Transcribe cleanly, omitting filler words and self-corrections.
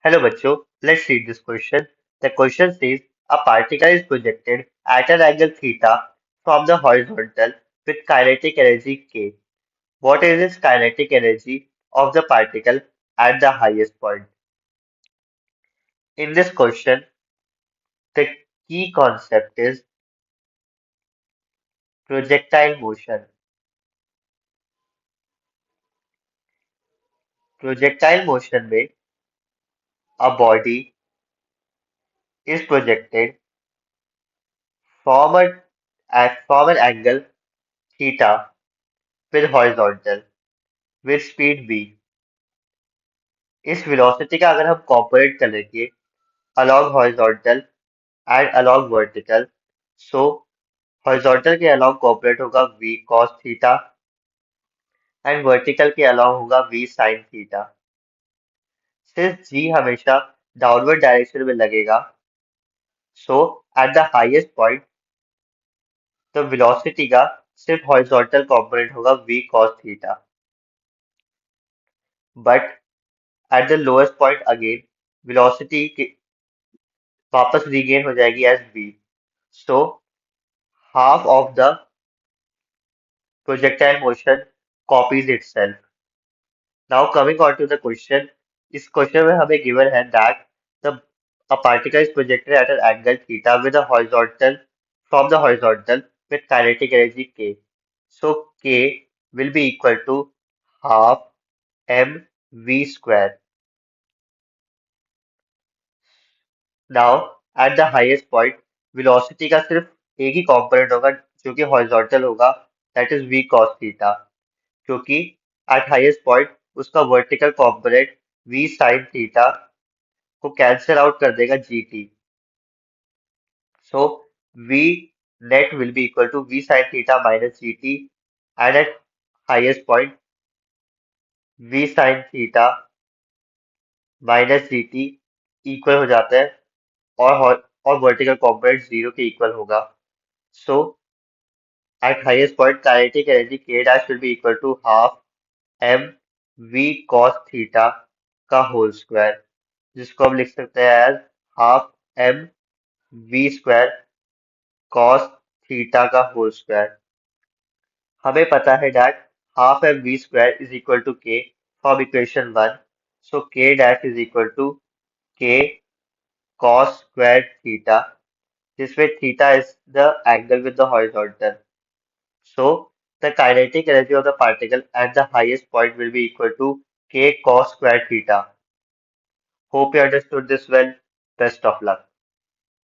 Hello बच्चों, let's read this question. The question says a particle is projected at an angle theta from the horizontal with kinetic energy K. What is its kinetic energy of the particle at the highest point? In this question, the key concept is projectile motion. Projectile motion में a body is projected from from an angle theta with horizontal with speed v. इस velocity का अगर हम component करेंगे along horizontal and along vertical, so horizontal के along component होगा v cos theta and vertical के along होगा v sin theta. Since g हमेशा डाउनवर्ड डायरेक्शन में लगेगा, so at the highest point the velocity का सिर्फ horizontal कॉम्पोनेंट होगा v cos theta, but at the lowest point again velocity वापस regain हो जाएगी as v. So half of the projectile motion copies itself. Now coming on to the question, इस question में हमें given है that the a particle is projected at an angle theta with a horizontal from the horizontal with kinetic energy k. So k will be equal to half mv square. Now at the highest point velocity का सिर्फ एक ही component होगा जो कि horizontal होगा, that is v cos theta, क्योंकि at highest point उसका vertical component v sin theta को कैंसिल आउट कर देगा gt. So v net will be equal to v sin theta minus gt, and at highest point v sin theta minus gt equal हो जाता है और vertical component zero के equal होगा. So at highest point kinetic energy k dash will be equal to half m v cos theta का whole square, जिसको हम लिख सकते हैं as half m v square cos theta का होल स्क्वायर. हमें पता है that half m v square is equal to k from equation 1. So k dash is equal to k cos square theta, जिसमें theta is the angle with the horizontal. So the kinetic energy of the particle at the highest point will be equal to k cos square theta. Hope you understood this well. Best of luck.